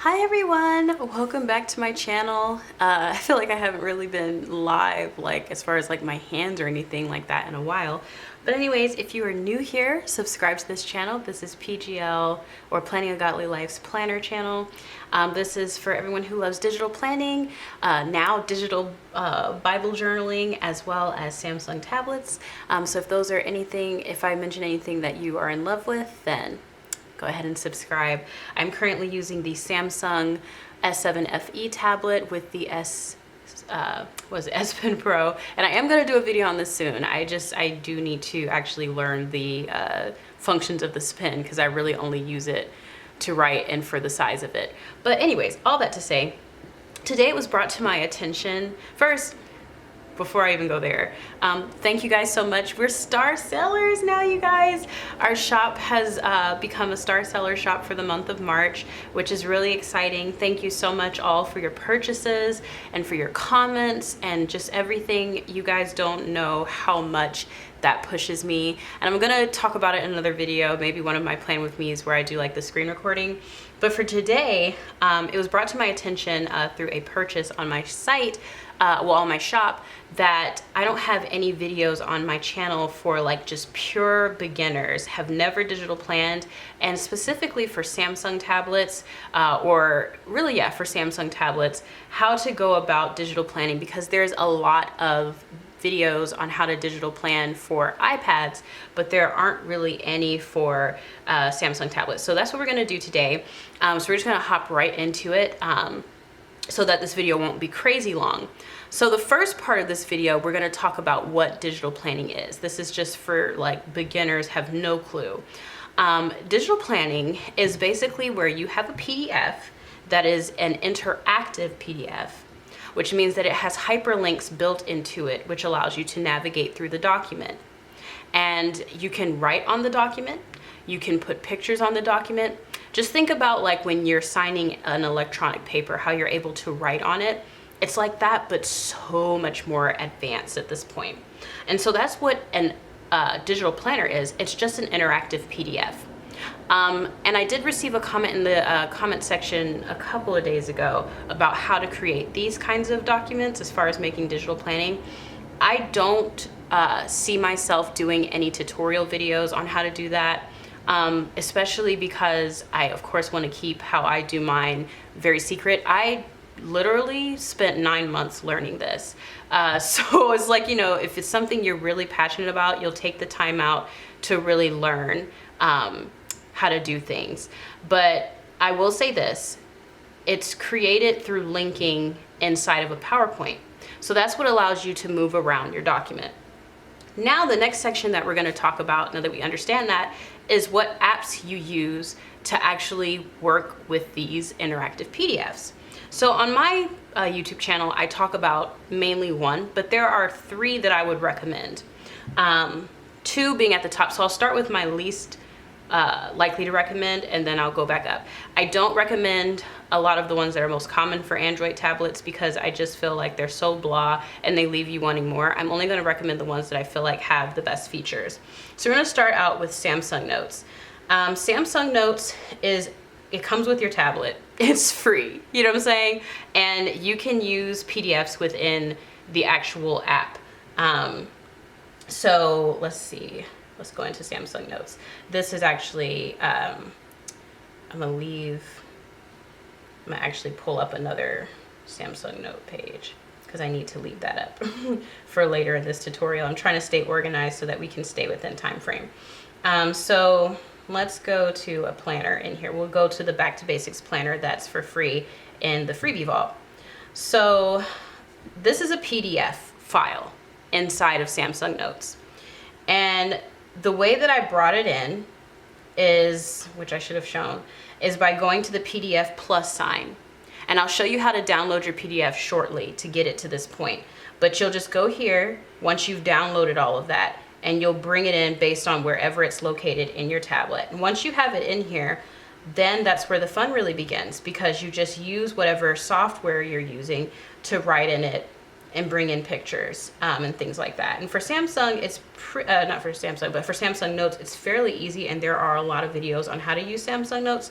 Hi everyone, welcome back to my channel. I feel like I haven't really been live as far as my hands or anything like that in a while. But anyways, if you are new here, subscribe to this channel. This is PGL, or Planning a Godly Life's planner channel. This is for everyone who loves digital planning, now digital Bible journaling, as well as Samsung tablets. So if I mention anything that you are in love with, then go ahead and subscribe. I'm currently using the Samsung S7 FE tablet with the S Pen Pro, and I am going to do a video on this soon. I do need to actually learn the functions of this pen because I really only use it to write and for the size of it. But anyways, all that to say, today it was brought to my attention. First, before I even go there, thank you guys so much. We're star sellers now, you guys. Our shop has become a star seller shop for the month of March, which is really exciting. Thank you so much all for your purchases and for your comments and just everything. You guys don't know how much that pushes me, and I'm gonna talk about it in another video, maybe one of my plan with me's where I do the screen recording. But for today, it was brought to my attention through a purchase on my site, on my shop, that I don't have any videos on my channel for just pure beginners, have never digital planned, and specifically for Samsung tablets, for Samsung tablets, how to go about digital planning, because there's a lot of videos on how to digital plan for iPads, but there aren't really any for Samsung tablets. So that's what we're gonna do today. So we're just gonna hop right into it so that this video won't be crazy long. So the first part of this video, we're gonna talk about what digital planning is. This is just for beginners, have no clue. Digital planning is basically where you have a PDF that is an interactive PDF, which means that it has hyperlinks built into it, which allows you to navigate through the document. And you can write on the document, you can put pictures on the document. Just think about when you're signing an electronic paper, how you're able to write on it. It's like that, but so much more advanced at this point. And so that's what an digital planner is. It's just an interactive PDF. And I did receive a comment in the comment section a couple of days ago about how to create these kinds of documents as far as making digital planning. I don't see myself doing any tutorial videos on how to do that, especially because I, of course, want to keep how I do mine very secret. I literally spent 9 months learning this. So it's if it's something you're really passionate about, you'll take the time out to really learn how to do things. But I will say this, it's created through linking inside of a PowerPoint. So that's what allows you to move around your document. Now the next section that we're going to talk about, now that we understand that, is what apps you use to actually work with these interactive PDFs. So on my YouTube channel, I talk about mainly one, but there are 3 that I would recommend. 2 being at the top. So I'll start with my least likely to recommend, and then I'll go back up. I don't recommend a lot of the ones that are most common for Android tablets because I just feel like they're so blah and they leave you wanting more. I'm only going to recommend the ones that I feel like have the best features. So we're going to start out with Samsung Notes. Samsung Notes it comes with your tablet. It's free, you know what I'm saying? And you can use PDFs within the actual app. So let's see. Let's go into Samsung Notes. This is actually, I'm gonna actually pull up another Samsung Note page because I need to leave that up for later in this tutorial. I'm trying to stay organized so that we can stay within time frame. So let's go to a planner in here. We'll go to the Back to Basics planner that's for free in the Freebie Vault. So this is a PDF file inside of Samsung Notes. And the way that I brought it in is, which I should have shown, is by going to the PDF plus sign. And I'll show you how to download your PDF shortly to get it to this point. But you'll just go here once you've downloaded all of that, and you'll bring it in based on wherever it's located in your tablet. And once you have it in here, then that's where the fun really begins, because you just use whatever software you're using to write in it and bring in pictures and things like that. And for Samsung, it's not for Samsung, but for Samsung Notes, it's fairly easy, and there are a lot of videos on how to use Samsung Notes.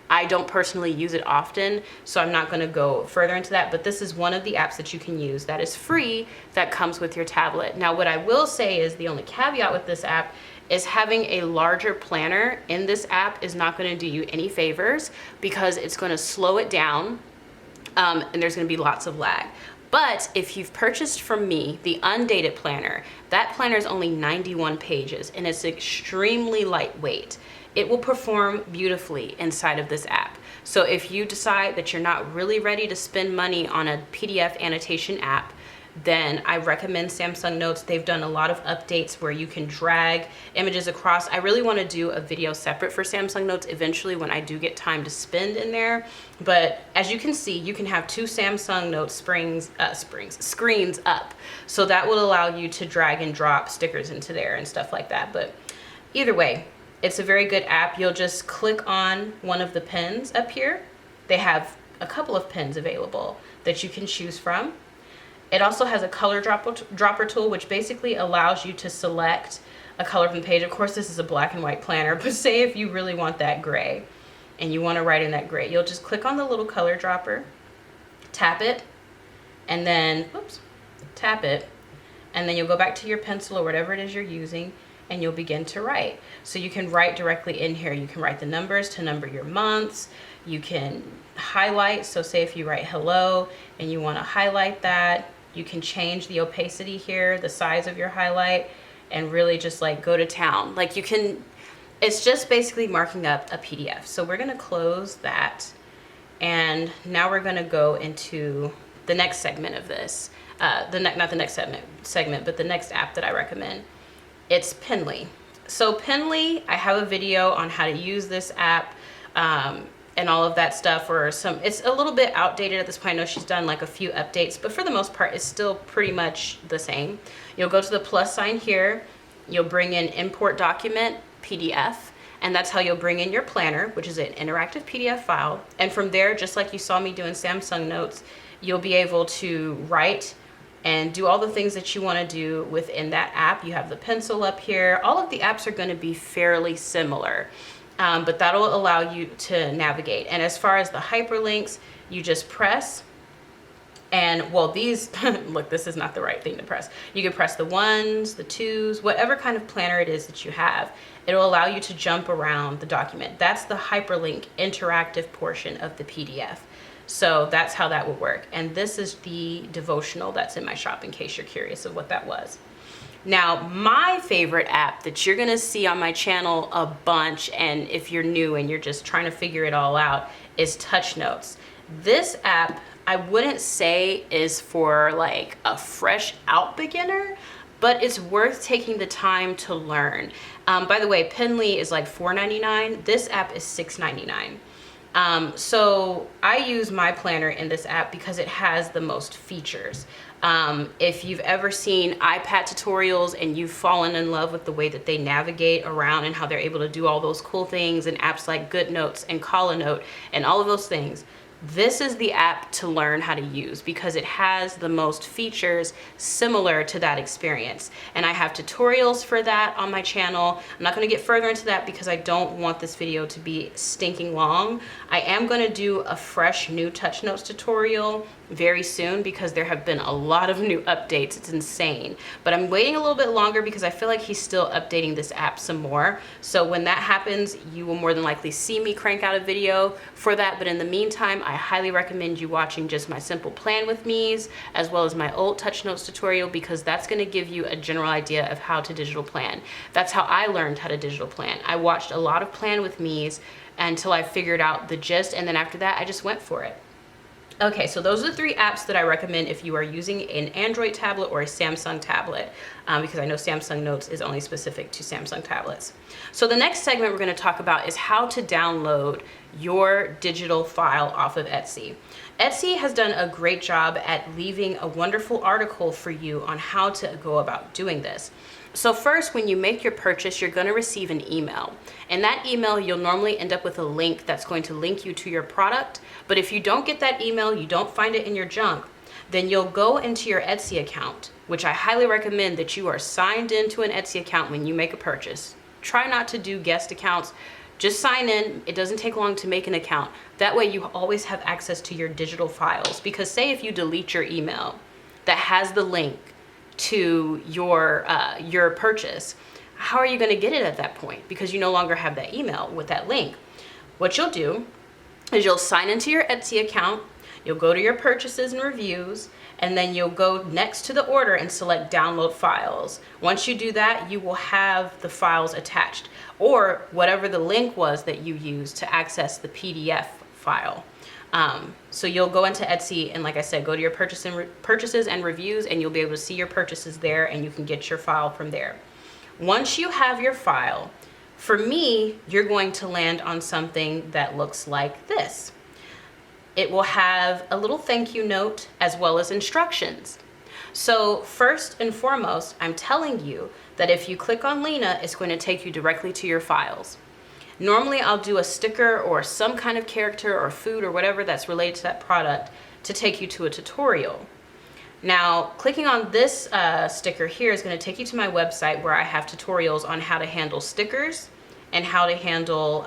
I don't personally use it often, so I'm not going to go further into that, but this is one of the apps that you can use that is free that comes with your tablet. Now, what I will say is the only caveat with this app is having a larger planner in this app is not going to do you any favors, because it's going to slow it down, and there's going to be lots of lag. But if you've purchased from me the undated planner, that planner is only 91 pages and it's extremely lightweight. It will perform beautifully inside of this app. So if you decide that you're not really ready to spend money on a PDF annotation app, then I recommend Samsung Notes. They've done a lot of updates where you can drag images across. I really want to do a video separate for Samsung Notes eventually when I do get time to spend in there. But as you can see, you can have two Samsung Notes screens up. So that will allow you to drag and drop stickers into there and stuff like that. But either way, it's a very good app. You'll just click on one of the pens up here. They have a couple of pens available that you can choose from. It also has a color dropper tool, which basically allows you to select a color from the page. Of course, this is a black and white planner, but say if you really want that gray and you want to write in that gray, you'll just click on the little color dropper, tap it, and then, tap it, and then you'll go back to your pencil or whatever it is you're using, and you'll begin to write. So you can write directly in here. You can write the numbers to number your months. You can highlight. So say if you write hello and you want to highlight that, you can change the opacity here, the size of your highlight, and really just like go to town. Like you can, it's just basically marking up a PDF. So we're going to close that. And now we're going to go into the next segment of this. Not the next segment, but the next app that I recommend. It's Penly. So Penly, I have a video on how to use this app and all of that stuff. It's a little bit outdated at this point. I know she's done like a few updates, but for the most part, it's still pretty much the same. You'll go to the plus sign here. You'll bring in import document, PDF, and that's how you'll bring in your planner, which is an interactive PDF file. And from there, just like you saw me do in Samsung Notes, you'll be able to write and do all the things that you want to do within that app. You have the pencil up here. All of the apps are going to be fairly similar, but that'll allow you to navigate. And as far as the hyperlinks, you just press, and well, these, look, this is not the right thing to press. You can press the 1s, the 2s, whatever kind of planner it is that you have. It'll allow you to jump around the document. That's the hyperlink interactive portion of the PDF. So that's how that would work. And this is the devotional that's in my shop, in case you're curious of what that was. Now, my favorite app that you're gonna see on my channel a bunch, and if you're new and you're just trying to figure it all out, is Touch Notes. This app, I wouldn't say is for like a fresh out beginner, but it's worth taking the time to learn. By the way, Penly is like $4.99. This app is $6.99. So I use my planner in this app because it has the most features. If you've ever seen iPad tutorials and you've fallen in love with the way that they navigate around and how they're able to do all those cool things and apps like GoodNotes and Call a Note and all of those things, this is the app to learn how to use because it has the most features similar to that experience. And I have tutorials for that on my channel. I'm not going to get further into that because I don't want this video to be stinking long. I am going to do a fresh new Touch Notes tutorial very soon because there have been a lot of new updates. It's insane. But I'm waiting a little bit longer because I feel like he's still updating this app some more. So when that happens, you will more than likely see me crank out a video for that. But in the meantime, I highly recommend you watching just my simple plan with me's as well as my old Touch Notes tutorial because that's going to give you a general idea of how to digital plan. That's how I learned how to digital plan. I watched a lot of plan with me's until I figured out the gist, and then after that I just went for it. Okay, so those are the 3 apps that I recommend if you are using an Android tablet or a Samsung tablet, because I know Samsung Notes is only specific to Samsung tablets. So the next segment we're going to talk about is how to download your digital file off of Etsy. Etsy has done a great job at leaving a wonderful article for you on how to go about doing this. So first, when you make your purchase, you're going to receive an email. In that email, you'll normally end up with a link that's going to link you to your product. But if you don't get that email, you don't find it in your junk, Then you'll go into your Etsy account, which I highly recommend that you are signed into an Etsy account when you make a purchase. Try not to do guest accounts. Just sign in. It doesn't take long to make an account. That way you always have access to your digital files. Because say if you delete your email that has the link to your purchase, how are you going to get it at that point? Because you no longer have that email with that link. What you'll do is you'll sign into your Etsy account, you'll go to your purchases and reviews, and then you'll go next to the order and select download files. Once you do that, you will have the files attached, or whatever the link was that you used to access the PDF file. So you'll go into Etsy and, like I said, go to your purchases and reviews, and you'll be able to see your purchases there, and you can get your file from there. Once you have your file, for me, you're going to land on something that looks like this. It will have a little thank you note as well as instructions. So first and foremost, I'm telling you that if you click on Lena, it's going to take you directly to your files. Normally I'll do a sticker or some kind of character or food or whatever that's related to that product to take you to a tutorial. Now, clicking on this sticker here is going to take you to my website where I have tutorials on how to handle stickers and how to handle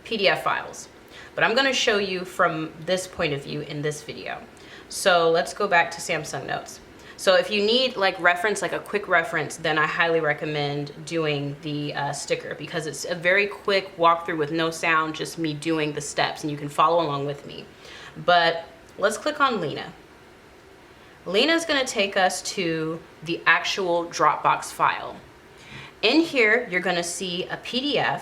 PDF files. But I'm going to show you from this point of view in this video. So let's go back to Samsung Notes. So if you need like reference, like a quick reference, then I highly recommend doing the sticker, because it's a very quick walkthrough with no sound, just me doing the steps, and you can follow along with me. But let's click on Lena. Lena is going to take us to the actual Dropbox file. In here, you're going to see a PDF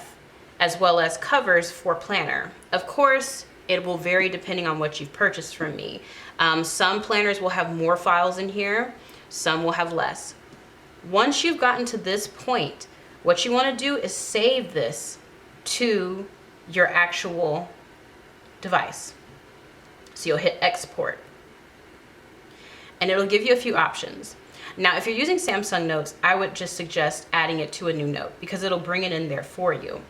as well as covers for planner. Of course, it will vary depending on what you've purchased from me. Some planners will have more files in here, some will have less. Once you've gotten to this point, what you want to do is save this to your actual device. So you'll hit export, and it'll give you a few options. Now, if you're using Samsung Notes, I would just suggest adding it to a new note, because it'll bring it in there for you.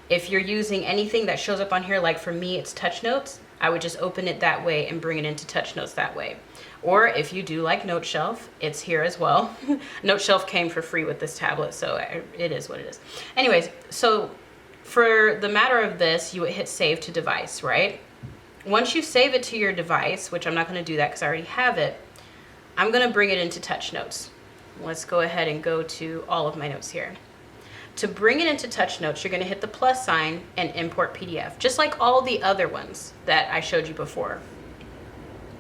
If you're using anything that shows up on here, like for me, it's Touch Notes, I would just open it that way and bring it into Touch Notes that way. Or if you do like Note Shelf, it's here as well. Note Shelf came for free with this tablet, so it is what it is. Anyways, so for the matter of this, you would hit save to device, right? Once you save it to your device, which I'm not going to do that because I already have it, I'm going to bring it into Touch Notes. Let's go ahead and go to all of my notes here. To bring it into Touch Notes, you're going to hit the plus sign and import PDF, just like all the other ones that I showed you before.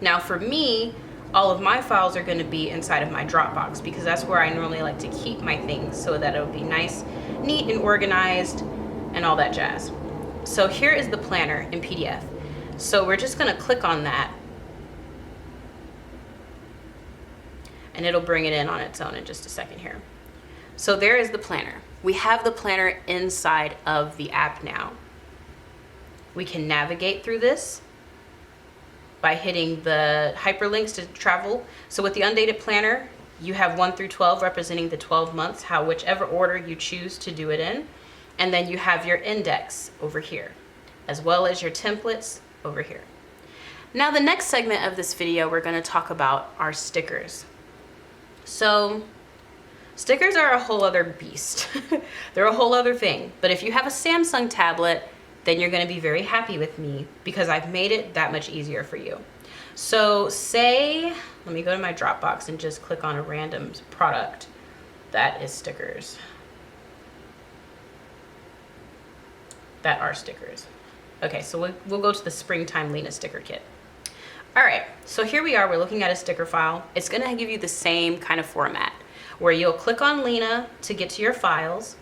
Now for me, all of my files are going to be inside of my Dropbox, because that's where I normally like to keep my things so that it'll be nice, neat, and organized and all that jazz. So here is the planner in PDF. So we're just going to click on that, and it'll bring it in on its own in just a second here. So there is the planner. We have the planner inside of the app now. We can navigate through this by hitting the hyperlinks to travel. So with the undated planner, you have 1 through 12 representing the 12 months, whichever order you choose to do it in. And then you have your index over here, as well as your templates over here. Now the next segment of this video, we're going to talk about our stickers. So stickers are a whole other beast. They're a whole other thing. But if you have a Samsung tablet, then you're going to be very happy with me, because I've made it that much easier for you. So say, let me go to my Dropbox and just click on a random product that is stickers. That are stickers. Okay, so we'll go to the Springtime Lena sticker kit. All right, so here we are. We're looking at a sticker file. It's going to give you the same kind of format, where you'll click on Lena to get to your files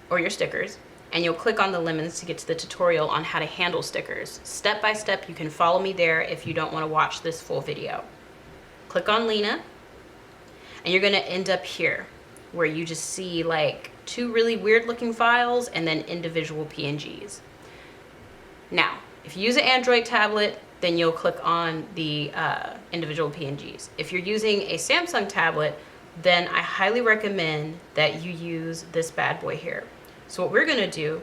or your stickers, and you'll click on the lemons to get to the tutorial on how to handle stickers. Step by step, you can follow me there if you don't want to watch this full video. Click on Lena, and you're going to end up here, where you just see like 2 really weird looking files and then individual PNGs. Now, if you use an Android tablet, then you'll click on the individual PNGs. If you're using a Samsung tablet, then I highly recommend that you use this bad boy here. So what we're going to do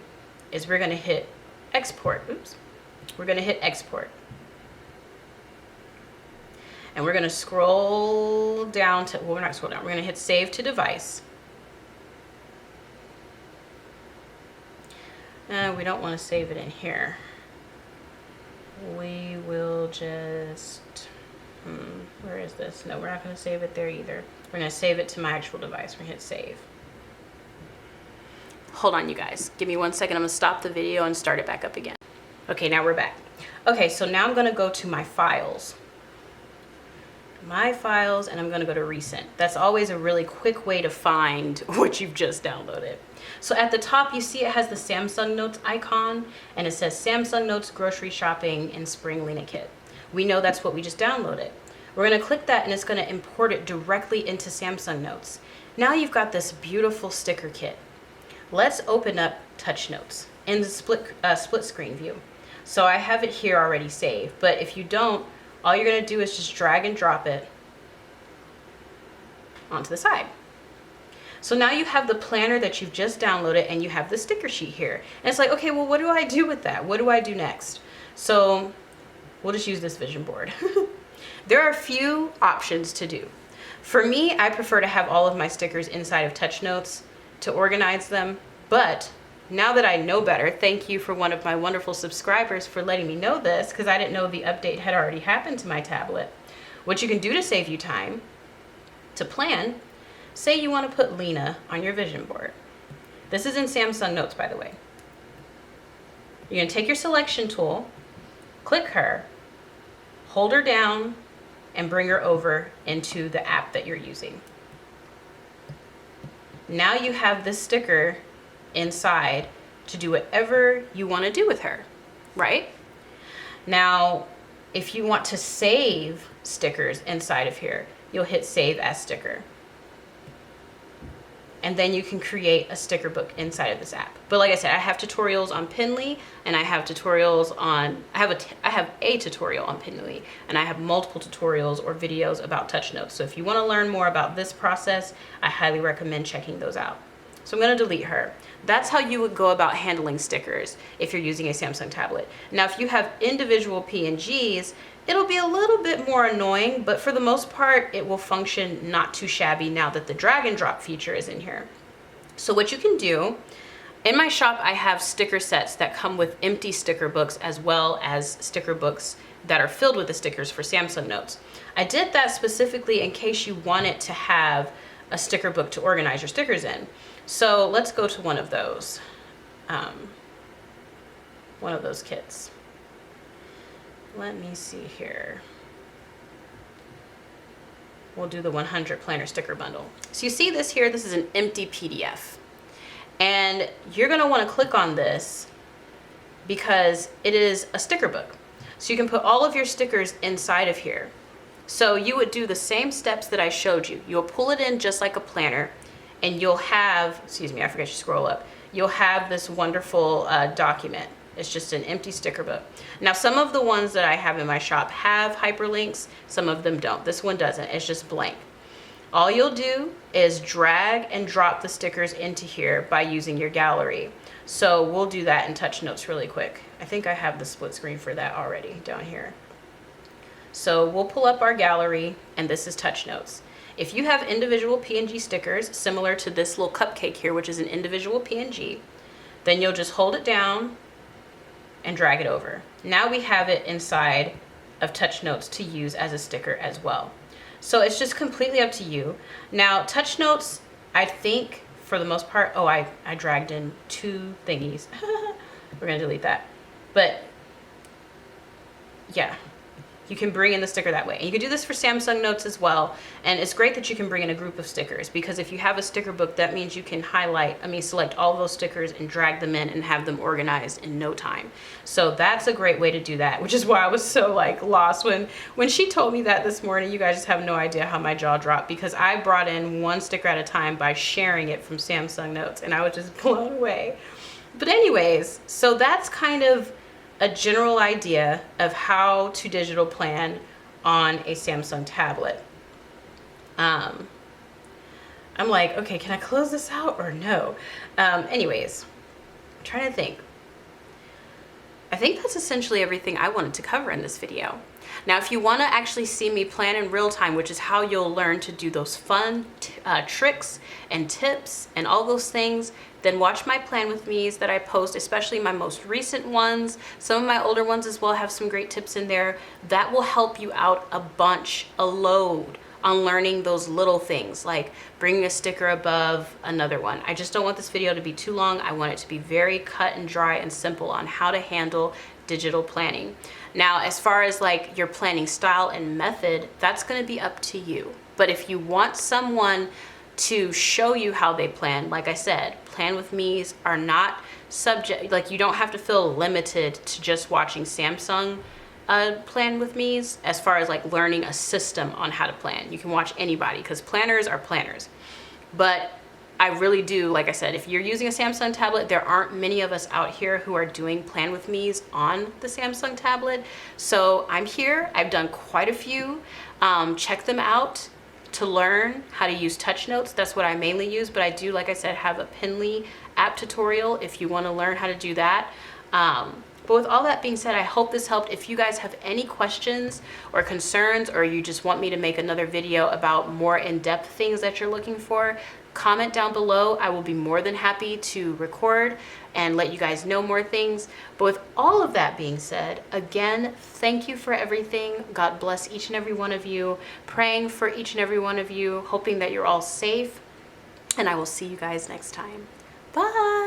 is we're going to hit export. Oops. We're going to hit export. And we're gonna scroll down to, well, we're not scroll down, we're gonna hit save to device. We don't wanna save it in here. We will just, where is this? No, we're not gonna save it there either. We're gonna save it to my actual device. We're gonna hit save. Hold on, you guys. Give me 1 second. I'm gonna stop the video and start it back up again. Okay, now we're back. Okay, so now I'm gonna go to my files. My files, and I'm gonna go to recent. That's always a really quick way to find what you've just downloaded. So at the top, you see it has the Samsung Notes icon, and it says Samsung Notes Grocery Shopping and Spring Lena Kit. We know that's what we just downloaded. We're gonna click that, and it's gonna import it directly into Samsung Notes. Now you've got this beautiful sticker kit. Let's open up Touch Notes in the split screen view. So I have it here already saved, but if you don't, all you're gonna do is just drag and drop it onto the side. So now you have the planner that you've just downloaded and you have the sticker sheet here. And it's like, okay, well, what do I do with that? What do I do next? So we'll just use this vision board. There are a few options to do. For me, I prefer to have all of my stickers inside of Touch Notes to organize them, but now that I know better, thank you for one of my wonderful subscribers for letting me know this, because I didn't know the update had already happened to my tablet. What you can do to save you time, to plan, say you want to put Lena on your vision board. This is in Samsung Notes, by the way. You're going to take your selection tool, click her, hold her down, and bring her over into the app that you're using. Now you have this sticker inside to do whatever you want to do with her, right? Now, if you want to save stickers inside of here, you'll hit Save as Sticker. And then you can create a sticker book inside of this app. But like I said, I have tutorials on Pinly, and I have tutorials on, I have a tutorial on Pinly, and I have multiple tutorials or videos about Touch Notes. So if you want to learn more about this process, I highly recommend checking those out. So I'm going to delete her. That's how you would go about handling stickers if you're using a Samsung tablet. Now, if you have individual PNGs, it'll be a little bit more annoying, but for the most part, it will function not too shabby now that the drag and drop feature is in here. So what you can do, in my shop, I have sticker sets that come with empty sticker books as well as sticker books that are filled with the stickers for Samsung Notes. I did that specifically in case you wanted to have a sticker book to organize your stickers in. So let's go to one of those kits. Let me see here. We'll do the 100 planner sticker bundle. So you see this here, this is an empty PDF. And you're gonna wanna click on this because it is a sticker book. So you can put all of your stickers inside of here. So you would do the same steps that I showed you. You'll pull it in just like a planner, and you'll have, excuse me, I forgot to scroll up. You'll have this wonderful document. It's just an empty sticker book. Now, some of the ones that I have in my shop have hyperlinks, some of them don't. This one doesn't, it's just blank. All you'll do is drag and drop the stickers into here by using your gallery. So we'll do that in Touch Notes really quick. I think I have the split screen for that already down here. So we'll pull up our gallery, and this is Touch Notes. If you have individual PNG stickers, similar to this little cupcake here, which is an individual PNG, then you'll just hold it down and drag it over. Now we have it inside of Touch Notes to use as a sticker as well. So it's just completely up to you. Now, Touch Notes, I think for the most part, oh, I dragged in 2 thingies. We're gonna delete that. But yeah, you can bring in the sticker that way. And you can do this for Samsung Notes as well. And it's great that you can bring in a group of stickers, because if you have a sticker book, that means you can select all those stickers and drag them in and have them organized in no time. So that's a great way to do that, which is why I was so lost when she told me that this morning. You guys just have no idea how my jaw dropped, because I brought in 1 sticker at a time by sharing it from Samsung Notes, and I was just blown away. But anyways, so that's kind of a general idea of how to digital plan on a Samsung tablet. I'm like, okay, can I close this out or no? Anyways, I'm trying to think. I think that's essentially everything I wanted to cover in this video. Now, if you want to actually see me plan in real time, which is how you'll learn to do those fun tricks and tips and all those things, then watch my plan with me's that I post, especially my most recent ones. Some of my older ones as well have some great tips in there. That will help you out a load on learning those little things, like bringing a sticker above another one. I just don't want this video to be too long. I want it to be very cut and dry and simple on how to handle digital planning. Now, as far as like your planning style and method, that's going to be up to you. But if you want someone to show you how they plan, like I said, plan with me's are not subject, like you don't have to feel limited to just watching Samsung plan with me's as far as like learning a system on how to plan. You can watch anybody because planners are planners. But I really do, like I said, if you're using a Samsung tablet, there aren't many of us out here who are doing plan with me's on the Samsung tablet. So I'm here, I've done quite a few. Check them out to learn how to use touch notes. That's what I mainly use, but I do, like I said, have a Pinly app tutorial if you want to learn how to do that. But with all that being said, I hope this helped. If you guys have any questions or concerns, or you just want me to make another video about more in-depth things that you're looking for, comment down below. I will be more than happy to record and let you guys know more things. But with all of that being said, again, thank you for everything. God bless each and every one of you. Praying for each and every one of you, hoping that you're all safe. And I will see you guys next time. Bye.